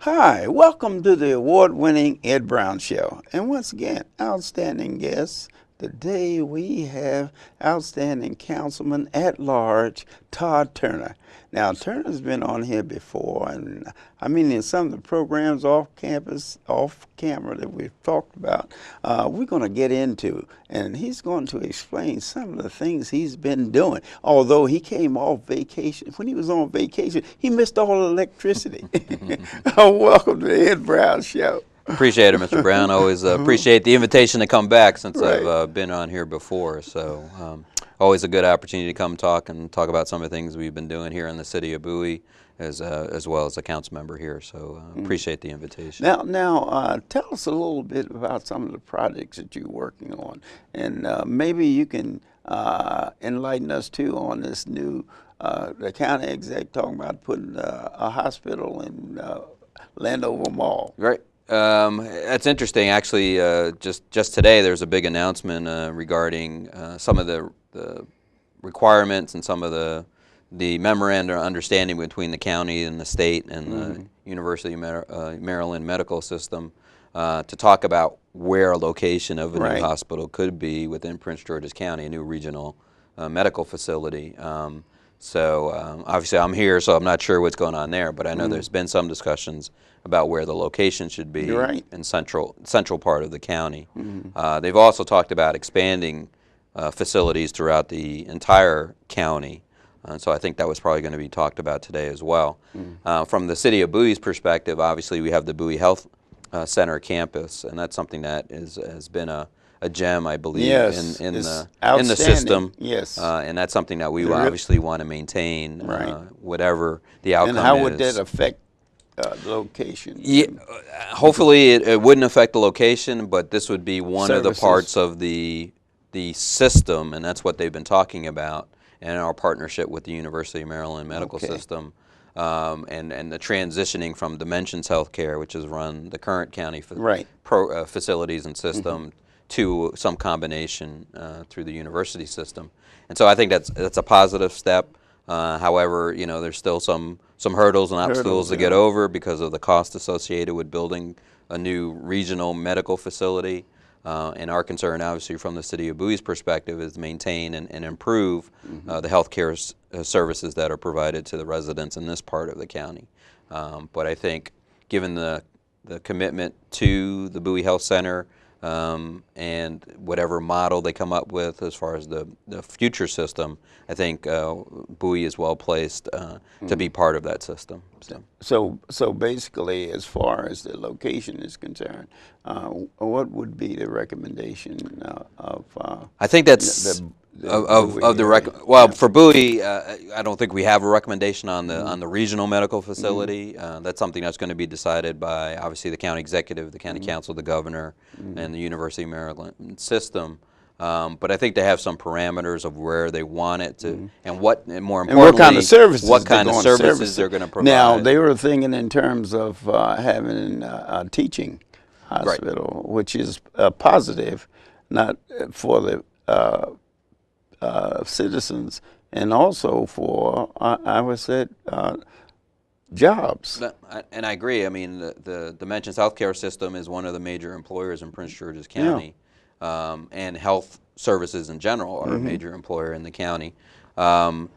Hi, welcome to the award-winning Ed Brown Show. And once again, outstanding guests. Today we have outstanding Councilman at Large, Todd Turner. Now, Turner's been on here before, and I mean, in some of the programs off campus, off camera that we've talked about, we're going to get into, and he's going to explain some of the things he's been doing. Although he came off vacation, when he was on vacation, he missed all the electricity. Welcome to the Ed Brown Show. Appreciate it, Mr. Brown. Always appreciate the invitation to come back since Right. I've been on here before. So always a good opportunity to come talk about some of the things we've been doing here in the city of Bowie, as well as a council member here. So appreciate the invitation. Now, tell us a little bit about some of the projects that you're working on, and maybe you can enlighten us too on this new, the county exec talking about putting a hospital in Landover Mall. Right. That's interesting. Actually, just today there's a big announcement regarding some of the requirements and some of the memorandum of understanding between the county and the state and the University of Maryland medical system to talk about where a location of a new hospital could be within Prince George's County, a new regional medical facility. So obviously I'm here, so I'm not sure what's going on there, but I know there's been some discussions about where the location should be in central part of the county. They've also talked about expanding facilities throughout the entire county. So I think that was probably going to be talked about today as well. From the city of Bowie's perspective, obviously we have the Bowie Health Center campus, and that's something that has been a gem, I believe, in the system. Yes. And that's something that we obviously want to maintain, whatever the outcome is. And how would that affect the location? Yeah, hopefully it wouldn't affect the location, but this would be one of the parts of the system, and that's what they've been talking about, and our partnership with the University of Maryland medical system, and the transitioning from Dimensions Healthcare, which has run the current county facilities and system, to some combination through the university system. And so I think that's a positive step. However, you know, there's still some hurdles and obstacles to get over because of the cost associated with building a new regional medical facility. And our concern, obviously, from the city of Bowie's perspective, is maintain and improve the healthcare services that are provided to the residents in this part of the county. But I think, given the commitment to the Bowie Health Center, and whatever model they come up with as far as the future system, I think Bowie is well placed to be part of that system. So basically, as far as the location is concerned, what would be the recommendation of? I think that's for Bowie. I don't think we have a recommendation on the regional medical facility. That's something that's going to be decided by obviously the county executive, the county council, the governor, and the University of Maryland system. But I think they have some parameters of where they want it to, and more importantly, what kind of services, they're going to provide. Now, they were thinking in terms of having a teaching hospital, which is positive, not for the citizens, and also for, I would say, jobs. And I agree. I mean, the Dimensions Healthcare System is one of the major employers in Prince George's County. And health services in general are a major employer in the county. And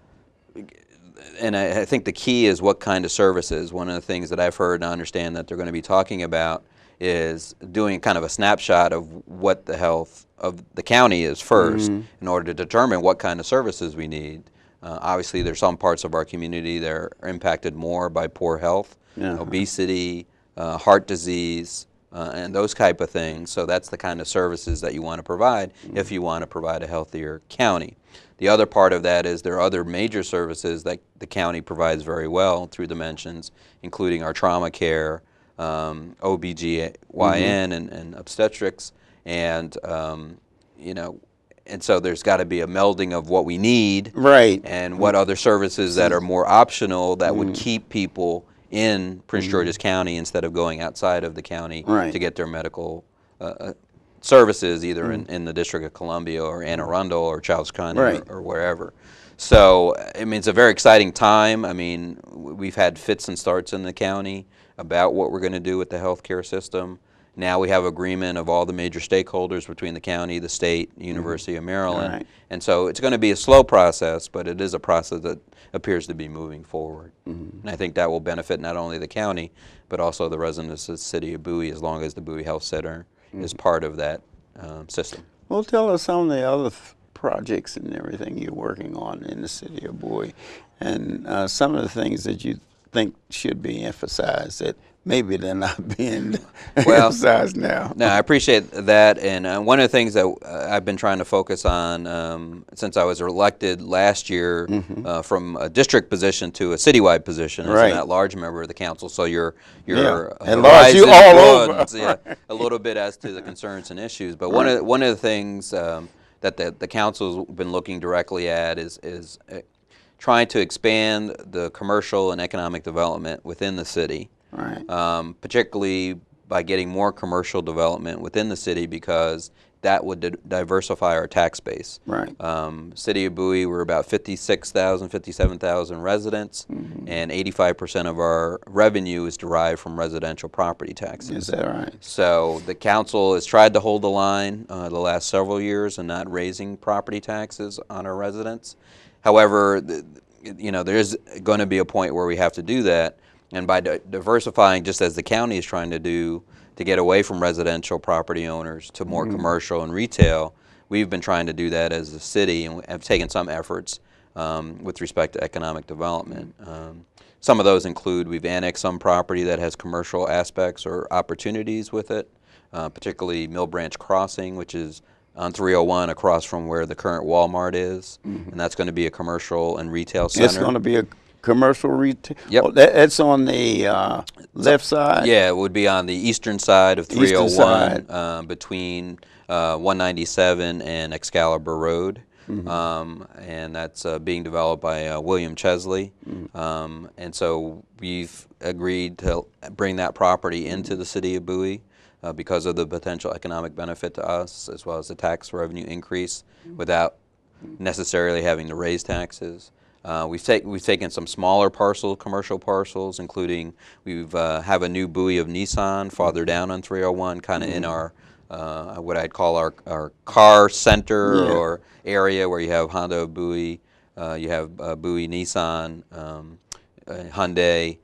I think the key is what kind of services. One of the things that I've heard and understand that they're going to be talking about is doing kind of a snapshot of what the health of the county is first in order to determine what kind of services we need. Obviously, there's some parts of our community that are impacted more by poor health, obesity, heart disease, and those type of things. So that's the kind of services that you want to provide if you want to provide a healthier county. The other part of that is there are other major services that the county provides very well through Dimensions, including our trauma care, OBGYN, and obstetrics, and you know, and so there's got to be a melding of what we need and what other services that are more optional that would keep people in Prince George's County instead of going outside of the county to get their medical services, either in the District of Columbia or Anne Arundel or Charles County or wherever. So, I mean, it's a very exciting time. I mean, we've had fits and starts in the county. about what we're going to do with the healthcare system. Now we have agreement of all the major stakeholders between the county, the state, the University of Maryland. Right. And so it's going to be a slow process, but it is a process that appears to be moving forward. And I think that will benefit not only the county, but also the residents of the city of Bowie, as long as the Bowie Health Center is part of that system. Well, tell us some of the other projects and everything you're working on in the city of Bowie, and some of the things that you think should be emphasized that maybe they're not being emphasized now. No, I appreciate that, and one of the things that I've been trying to focus on since I was elected last year from a district position to a citywide position as an at-large member of the council, so your horizon you all broadens, a little bit as to the concerns and issues. But one of the things that the council's been looking directly at is trying to expand the commercial and economic development within the city. Right. Particularly by getting more commercial development within the city, because that would diversify our tax base. Right. City of Bowie, we're about 56,000, 57,000 residents, and 85% of our revenue is derived from residential property taxes. Is that right? So the council has tried to hold the line the last several years and not raising property taxes on our residents. However, there is going to be a point where we have to do that. And by diversifying, just as the county is trying to do, to get away from residential property owners to more commercial and retail, we've been trying to do that as a city, and have taken some efforts with respect to economic development. Some of those include we've annexed some property that has commercial aspects or opportunities with it, particularly Mill Branch Crossing, which is on 301 across from where the current Walmart is, and that's going to be a commercial and retail center. It's going to be a commercial retail? Yep. Oh, that's on the left side? Yeah, it would be on the eastern side of 301 between 197 and Excalibur Road. And that's being developed by William Chesley. And so we've agreed to bring that property into the city of Bowie because of the potential economic benefit to us, as well as the tax revenue increase without necessarily having to raise taxes. We've taken some smaller commercial parcels, including we have a new Bowie of Nissan farther down on 301, kind of in our what I'd call our car center or area, where you have Honda of Bowie, you have Bowie Nissan, Hyundai.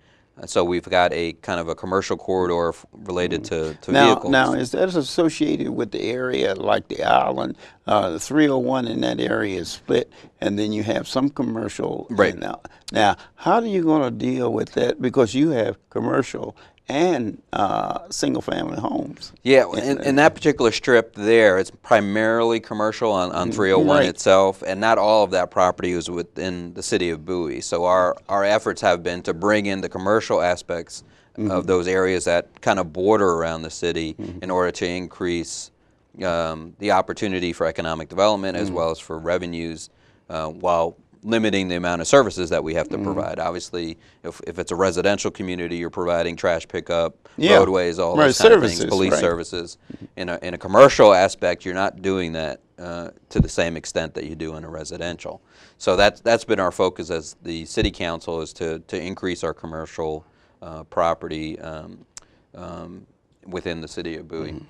So we've got a kind of a commercial corridor related to vehicles. Now, is that associated with the area like the island? The 301 in that area is split, and then you have some commercial. Right. Now, how are you going to deal with that? Because you have commercial and single-family homes. Yeah, in that particular strip there, it's primarily commercial on 301 itself, and not all of that property is within the city of Bowie. So our efforts have been to bring in the commercial aspects of those areas that kind of border around the city in order to increase the opportunity for economic development as well as for revenues, while limiting the amount of services that we have to provide. Obviously, if it's a residential community, you're providing trash pickup, roadways, all those kind of things, police services. In a commercial aspect, you're not doing that to the same extent that you do in a residential. So that's been our focus as the city council, is to increase our commercial property within the city of Bowie.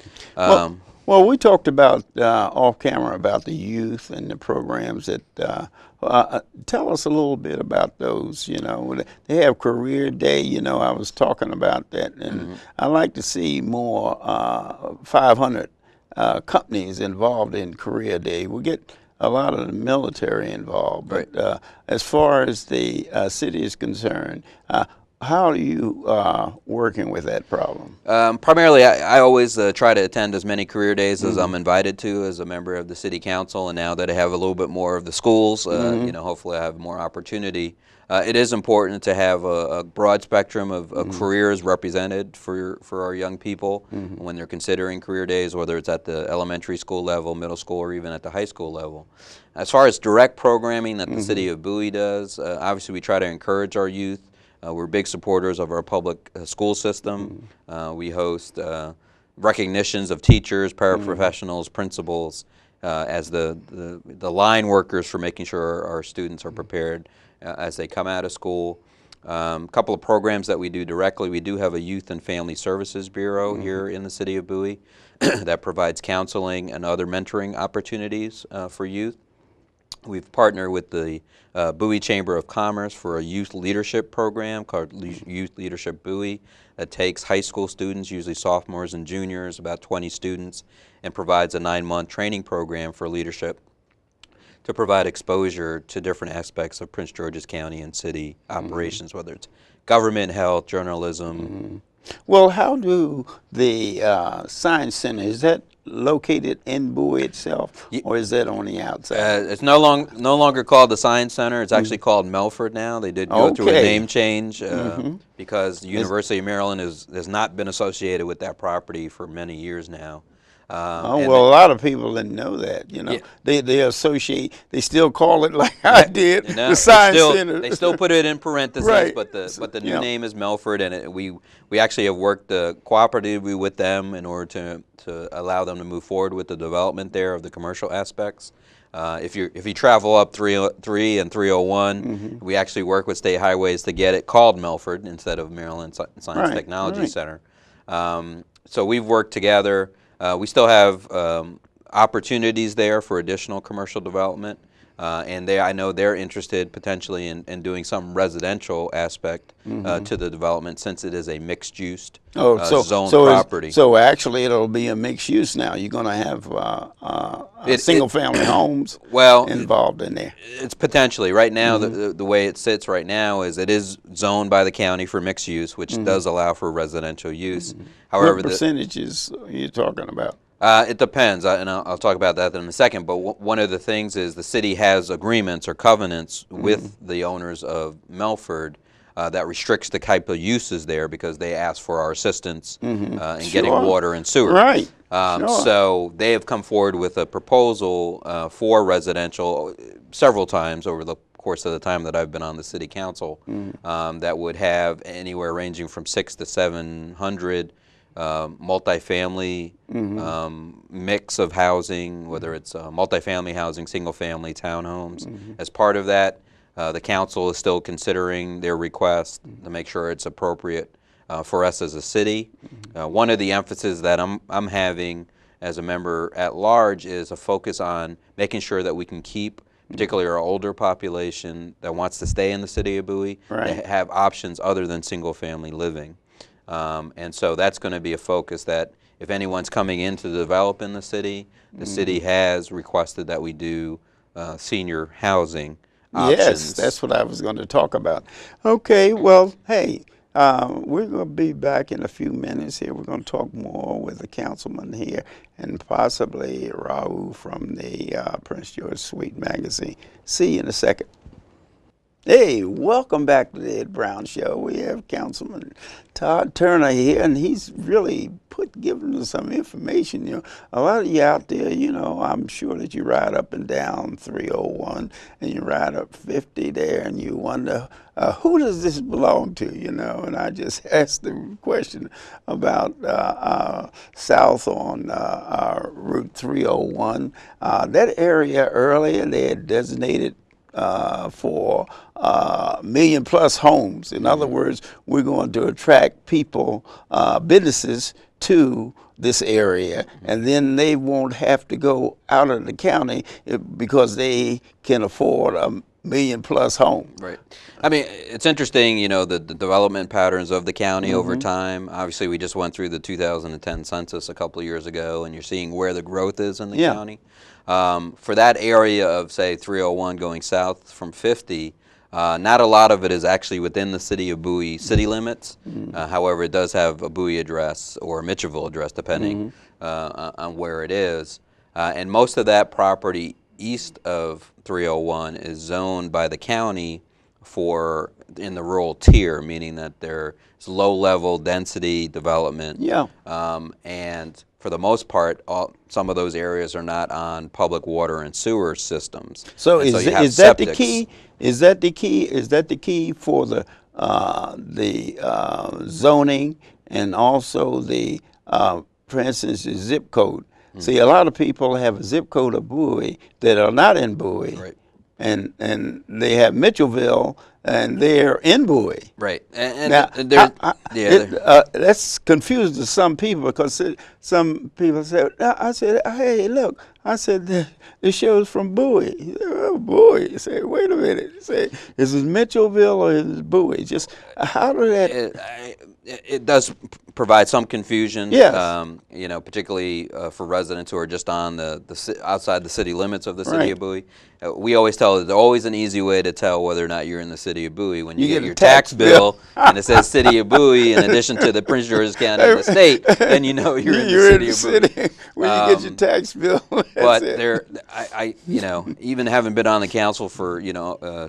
Well, we talked about off camera about the youth and the programs that. Tell us a little bit about those. They have Career Day. I was talking about that, and I like to see more 500 companies involved in Career Day. We get a lot of the military involved, but as far as the city is concerned, how are you working with that problem? Primarily, I always try to attend as many career days as I'm invited to as a member of the city council, and now that I have a little bit more of the schools, hopefully I have more opportunity. It is important to have a broad spectrum of careers represented for our young people when they're considering career days, whether it's at the elementary school level, middle school, or even at the high school level. As far as direct programming that the city of Bowie does, obviously we try to encourage our youth. We're big supporters of our public school system. We host recognitions of teachers, paraprofessionals, principals, as the line workers for making sure our students are prepared as they come out of school. Couple of programs that we do directly. We do have a Youth and Family Services Bureau here in the city of Bowie that provides counseling and other mentoring opportunities for youth. We've partnered with the Bowie Chamber of Commerce for a youth leadership program called Youth Leadership Bowie that takes high school students, usually sophomores and juniors, about 20 students, and provides a 9-month training program for leadership to provide exposure to different aspects of Prince George's County and city operations, whether it's government, health, journalism. Well, how do the Science Center, is that located in Bowie itself, or is that on the outside? It's no longer called the Science Center. It's actually called Melford now. They did go through a name change because the University of Maryland has not been associated with that property for many years now. Well, a lot of people didn't know that. You know, they associate. They still call it like I did, the Science Center. They still put it in parentheses, Right. but the new name is Melford, and we actually have worked cooperatively with them in order to allow them to move forward with the development there of the commercial aspects. If you travel up 303 and 301, we actually work with State Highways to get it called Melford instead of Maryland Science Technology Center. So we've worked together. We still have opportunities there for additional commercial development, and I know they're interested potentially in doing some residential aspect to the development since it is a mixed-use zone property. So actually it'll be a mixed use now. You're going to have single-family homes involved in there. It's potentially. Right now, the way it sits right now is it is zoned by the county for mixed use, which does allow for residential use. However, what percentages are you talking about? It depends, and I'll talk about that in a second, but one of the things is the city has agreements or covenants with the owners of Melford that restricts the type of uses there because they ask for our assistance in getting water and sewer. Right. So they have come forward with a proposal for residential several times over the course of the time that I've been on the city council that would have anywhere ranging from 600 to 700 multifamily mix of housing, whether it's multifamily housing, single-family townhomes. As part of that, the council is still considering their request to make sure it's appropriate for us as a city. One of the emphases that I'm having as a member at large is a focus on making sure that we can keep particularly our older population that wants to stay in the city of Bowie, to have options other than single-family living. And so that's going to be a focus that if anyone's coming in to develop in the city has requested that we do senior housing options. Yes, that's what I was going to talk about. Okay, well, hey, we're going to be back in a few minutes here. We're going to talk more with the councilman here and possibly Raul from the Prince George Suite magazine. See you in a second. Hey, welcome back to the Ed Brown Show. We have Councilman Todd Turner here, and he's really given us some information. You know, a lot of you out there, you know, I'm sure that you ride up and down 301, and you ride up 50 there, and you wonder, who does this belong to, you know? And I just asked the question about south on Route 301. That area earlier, they had designated for million-plus homes. In other words, we're going to attract people, businesses to this area, and then they won't have to go out of the county because they can afford a million-plus home. Right. I mean, it's interesting, you know, the development patterns of the county over time. Obviously, we just went through the 2010 census a couple of years ago, and you're seeing where the growth is in the county. For that area of, say, 301 going south from 50, not a lot of it is actually within the city of Bowie city limits. However, it does have a Bowie address or a Mitchellville address, depending on where it is. And most of that property east of 301 is zoned by the county for in the rural tier, meaning that there's low-level density development. And for the most part, some of those areas are not on public water and sewer systems. So is that the key? Is that the key? Is that the key for the zoning and also the, for instance, the zip code? See, a lot of people have a zip code of Bowie that are not in Bowie. And they have Mitchellville and they're in Bowie. Right. And Now, there's, that's confused to some people because some people said, I said, hey, look, I said, the show's from Bowie. He said, oh, Bowie. He said, wait a minute. He said, is it Mitchellville or is it Bowie? Just how did that? it does provide some confusion. Yes. You know, particularly for residents who are just on the outside the city limits of the city Right. of Bowie. We always tell there's always an easy way to tell whether or not you're in the city of Bowie when you get your tax bill and it says city of Bowie in addition to the Prince George's County and the state, then you know you're in the city of Bowie. When you get your tax bill. But you know, even having been on the council for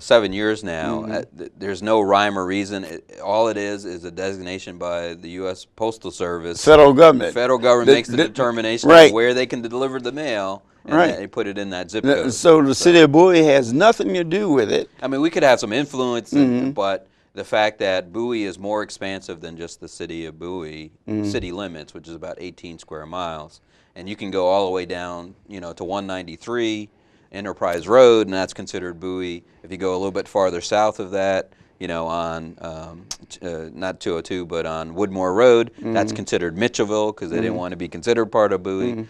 7 years now, there's no rhyme or reason. All it is a designation by the U.S. Postal Service. Federal government. The federal government makes the determination right. of where they can deliver the mail. And right. they put it in that zip code. So the city of Bowie has nothing to do with it. I mean, we could have some influence, but the fact that Bowie is more expansive than just the city of Bowie, city limits, which is about 18 square miles. And you can go all the way down, to 193 Enterprise Road, and that's considered Bowie. If you go a little bit farther south of that, on not 202, but on Woodmore Road, that's considered Mitchellville because they didn't want to be considered part of Bowie.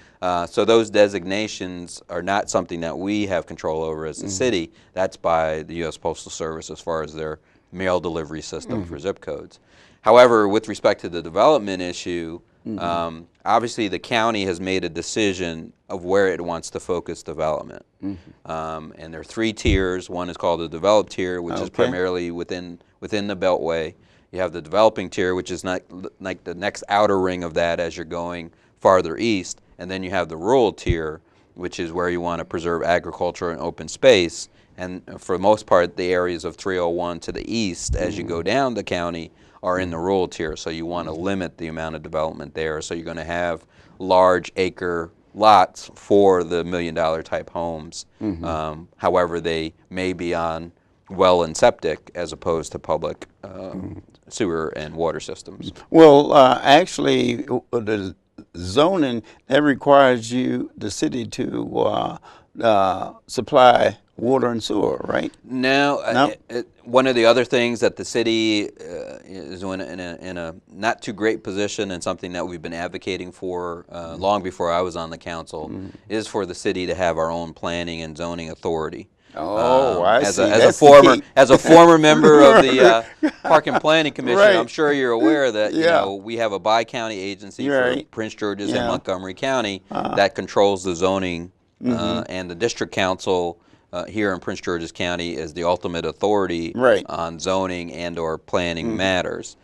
So those designations are not something that we have control over as a city. That's by the U.S. Postal Service as far as their mail delivery system for zip codes. However, with respect to the development issue, obviously the county has made a decision of where it wants to focus development. And there are 3 tiers. One is called the developed tier, which is primarily within the Beltway. You have the developing tier, which is not like the next outer ring of that as you're going farther east. And then you have the rural tier, which is where you want to preserve agriculture and open space. And for the most part, the areas of 301 to the east, as you go down the county, are in the rural tier. So you want to limit the amount of development there. So you're going to have large acre lots for the $1 million type homes. However, they may be on well and septic as opposed to public sewer and water systems. Well, actually, the zoning, that requires the city to supply water and sewer, right? No. One of the other things that the city is in a not too great position, and something that we've been advocating for long before I was on the council, is for the city to have our own planning and zoning authority. Oh, I see. As a former member of the Park and Planning Commission, right. I'm sure you're aware that we have a bi-county agency for Prince George's and Montgomery County that controls the zoning, and the district council here in Prince George's County is the ultimate authority on zoning and or planning matters.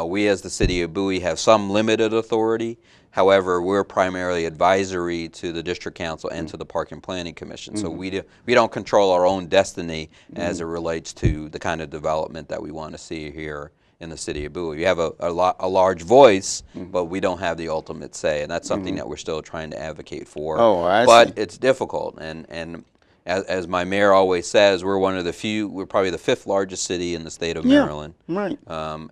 We as the city of Bowie have some limited authority. However, we're primarily advisory to the district council and to the Park and Planning Commission. So we don't control our own destiny as it relates to the kind of development that we want to see here in the city of Bowie. We have a large voice, but we don't have the ultimate say, and that's something that we're still trying to advocate for. Oh, I see. But it's difficult, and as my mayor always says, we're one of the few, we're probably the 5th largest city in the state of Maryland. Right.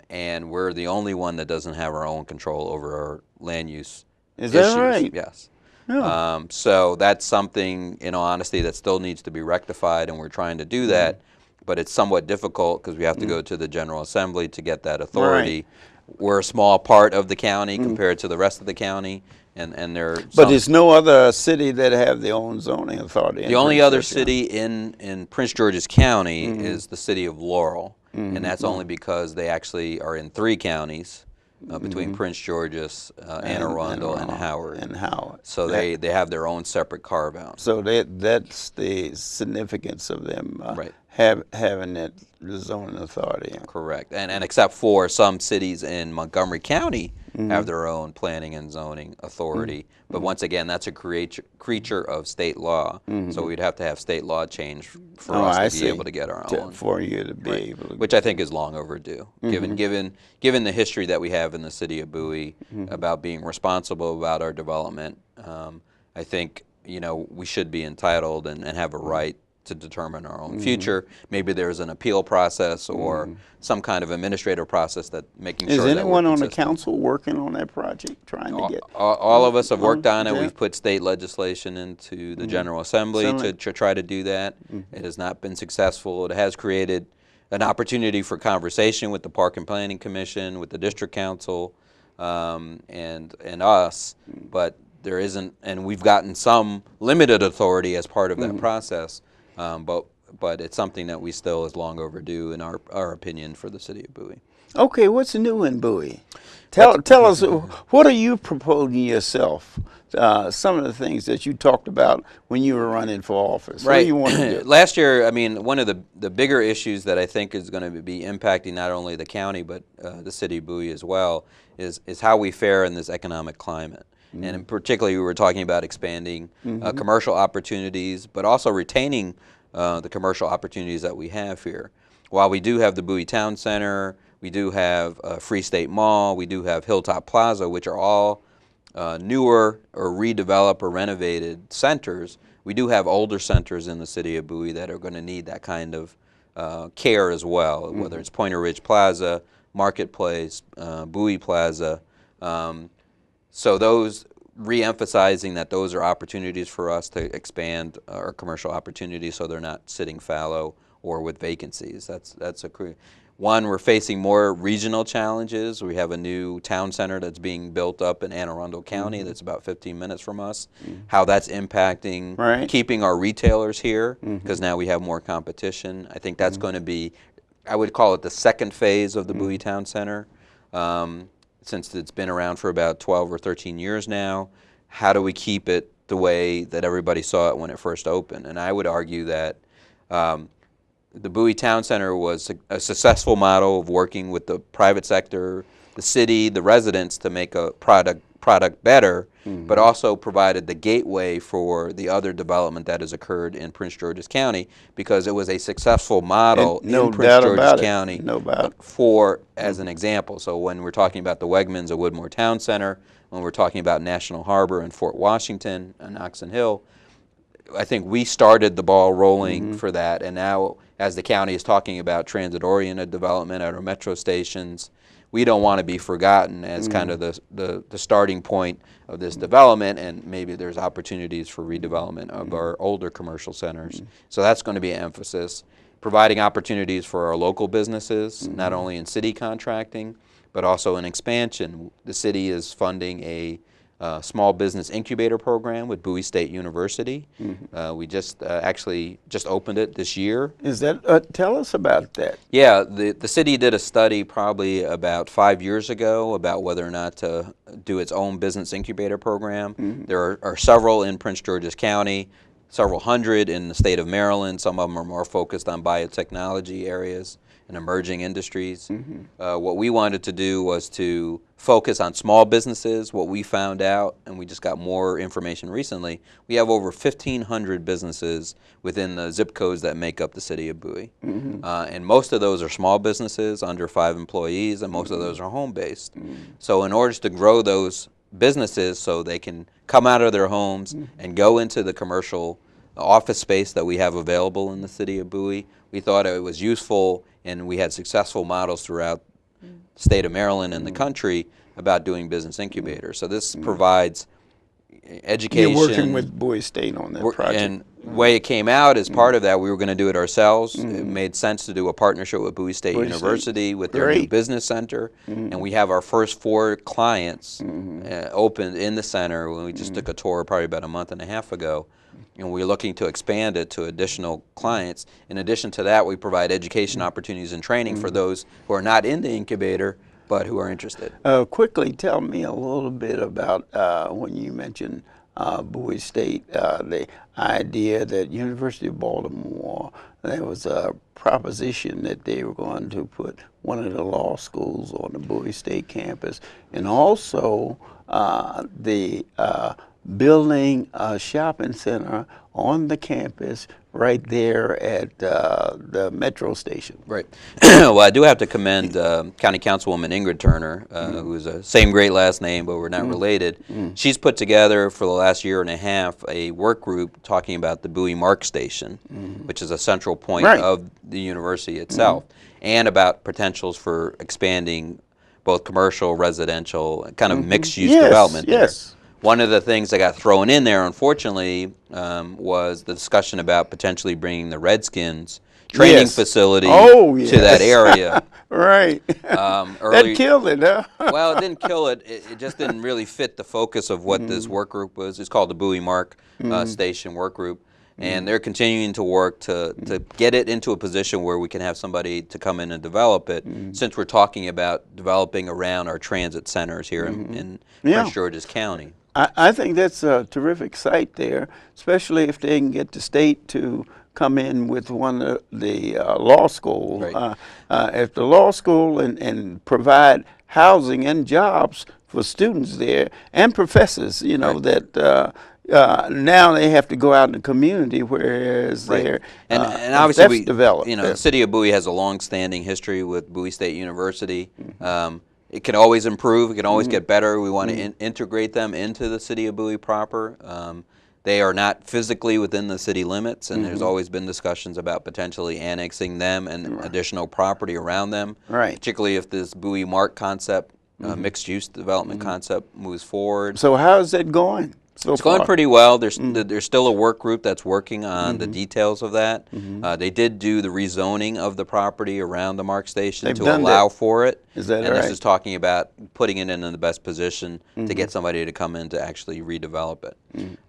And we're the only one that doesn't have our own control over our land use issues. Is that right? Yes. Yeah. So that's something, in all honesty, that still needs to be rectified, and we're trying to do that. But it's somewhat difficult because we have to go to the General Assembly to get that authority. Right. We're a small part of the county compared to the rest of the county. And but there's no other city that have their own zoning authority. The only other city in Prince George's County is the city of Laurel, and that's only because they actually are in 3 counties between Prince George's, Anne Arundel, and Howard. So they have their own separate carve out. So that's the significance of them having that zoning authority. Correct, and except for some cities in Montgomery County have their own planning and zoning authority. But once again, that's a creature of state law. So we'd have to have state law change for us to be able to get our own. For you to be able to. Which I think is long overdue, given the history that we have in the city of Bowie about being responsible about our development. I think we should be entitled and have a right to determine our own future. Maybe there's an appeal process or some kind of administrative process that making sure that we're consistent. Is anyone on the council working on that project, trying to get? All of us have worked on it. We've put state legislation into the General Assembly to try to do that. It has not been successful. It has created an opportunity for conversation with the Park and Planning Commission, with the District Council, and us, but there isn't, and we've gotten some limited authority as part of that process, but it's something that we still is long overdue in our opinion for the city of Bowie. Okay, what's new in Bowie? Tell us, what are you proposing yourself? Some of the things that you talked about when you were running for office. Right. What do you want to do? Last year, I mean, one of the bigger issues that I think is going to be impacting not only the county but the city of Bowie as well is how we fare in this economic climate. And in particularly, we were talking about expanding commercial opportunities, but also retaining the commercial opportunities that we have here. While we do have the Bowie Town Center, we do have Free State Mall, we do have Hilltop Plaza, which are all newer or redeveloped or renovated centers. We do have older centers in the city of Bowie that are going to need that kind of care as well, whether it's Pointer Ridge Plaza, Marketplace, Bowie Plaza. So those, re-emphasizing that those are opportunities for us to expand our commercial opportunities so they're not sitting fallow or with vacancies. That's a one. We're facing more regional challenges. We have a new town center that's being built up in Anne Arundel County that's about 15 minutes from us. How that's impacting keeping our retailers here, because now we have more competition. I think that's going to be, I would call it the second phase of the Bowie Town Center. Since it's been around for about 12 or 13 years now, how do we keep it the way that everybody saw it when it first opened? And I would argue that the Bowie Town Center was a successful model of working with the private sector, the city, the residents to make a product better, but also provided the gateway for the other development that has occurred in Prince George's County, because it was a successful model in Prince George's County for, as an example. So when we're talking about the Wegmans at Woodmore Town Center, when we're talking about National Harbor in Fort Washington and Oxon Hill, I think we started the ball rolling for that, and now as the county is talking about transit-oriented development at our metro stations, we don't want to be forgotten as kind of the starting point of this development, and maybe there's opportunities for redevelopment of our older commercial centers. So that's going to be an emphasis. Providing opportunities for our local businesses, not only in city contracting, but also in expansion. The city is funding a small business incubator program with Bowie State University. We just actually just opened it this year. Is that, tell us about that. Yeah, the city did a study probably about 5 years ago about whether or not to do its own business incubator program. There are several in Prince George's County, several hundred in the state of Maryland. Some of them are more focused on biotechnology areas and emerging industries. What we wanted to do was to focus on small businesses. What we found out, and we just got more information recently, we have over 1,500 businesses within the zip codes that make up the city of Bowie. And most of those are small businesses, under 5 employees, and most of those are home-based. So in order to grow those businesses so they can come out of their homes and go into the commercial office space that we have available in the city of Bowie, we thought it was useful, and we had successful models throughout the state of Maryland and the country about doing business incubators. So this provides education. You're working with Bowie State on that project. And the way it came out as part of that, we were going to do it ourselves. It made sense to do a partnership with Bowie State University with their new business center. And we have our first 4 clients opened in the center. We just took a tour probably about a month and a half ago. And we're looking to expand it to additional clients. In addition to that, we provide education opportunities and training for those who are not in the incubator but who are interested. Quickly tell me a little bit about when you mentioned Bowie State, the idea that University of Baltimore, there was a proposition that they were going to put one of the law schools on the Bowie State campus, and also the building a shopping center on the campus right there at the metro station. Right. Well, I do have to commend County Councilwoman Ingrid Turner, who's a same great last name, but we're not related. She's put together for the last year and a half a work group talking about the Bowie Mark Station, which is a central point of the university itself, and about potentials for expanding both commercial, residential, kind of mixed-use development there. One of the things that got thrown in there, unfortunately, was the discussion about potentially bringing the Redskins training facility to that area. Right. That killed it, huh? Well, it didn't kill it. It just didn't really fit the focus of what this work group was. It's called the Bowie Mark Station Work Group. And they're continuing to work to get it into a position where we can have somebody to come in and develop it, since we're talking about developing around our transit centers here in Prince George's County. I think that's a terrific site there, especially if they can get the state to come in with one of the law school. Right. If the law school and provide housing and jobs for students there and professors, you know, that now they have to go out in the community, whereas they're and obviously developed. You know, the city of Bowie has a long-standing history with Bowie State University. It can always improve. It can always get better. We want to integrate them into the city of Bowie proper. They are not physically within the city limits, and there's always been discussions about potentially annexing them and additional property around them, particularly if this Bowie Mark concept, mixed-use development concept, moves forward. So how is that going? It's going pretty well. There's still a work group that's working on the details of that. They did do the rezoning of the property around the Mark Station to allow for it. Is that and this is talking about putting it in the best position to get somebody to come in to actually redevelop it.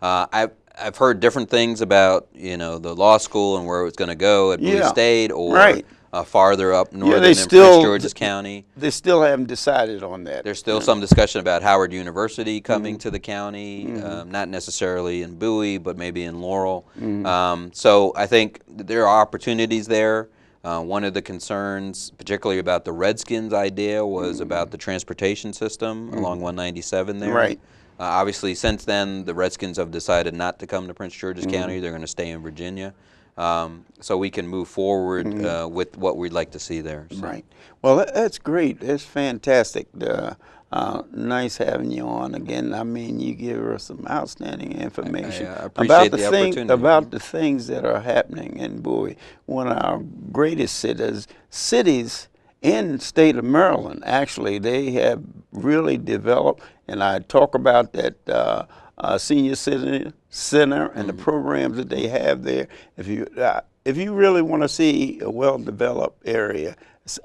I've heard different things about, you know, the law school and where it was going to go at Bowie State or farther up northern in Prince George's County. They still haven't decided on that. There's still some discussion about Howard University coming to the county, not necessarily in Bowie, but maybe in Laurel. So I think there are opportunities there. One of the concerns, particularly about the Redskins idea, was about the transportation system along 197 there. Right. Obviously, since then, the Redskins have decided not to come to Prince George's County. They're going to stay in Virginia. So we can move forward with what we'd like to see there. So. Right. Well, that's great. That's fantastic. Nice having you on again. I mean, you give us some outstanding information I appreciate the opportunity. About the things that are happening in Bowie. One of our greatest cities in the state of Maryland, actually, they have really developed, and I talk about that senior citizen center and the programs that they have there. If you really want to see a well-developed area,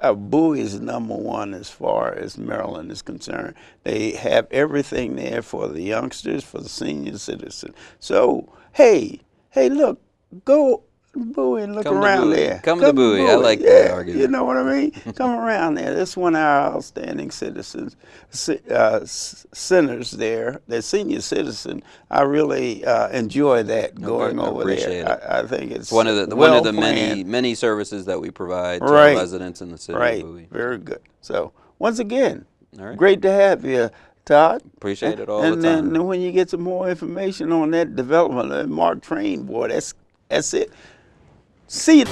Bowie is #1 as far as Maryland is concerned. They have everything there for the youngsters, for the senior citizens. So, hey, look, go Bowie and look around there. Come to Bowie. I like that argument. You know what I mean? Come around there. That's one of our outstanding citizens, centers there. They're senior citizens. I really enjoy that going over there. I think it's one of the many services that we provide to our residents in the city of Bowie. Very good. So once again, great to have you, Todd. Appreciate it all the time. And then when you get some more information on that development of Mark Train, boy, that's it. See you.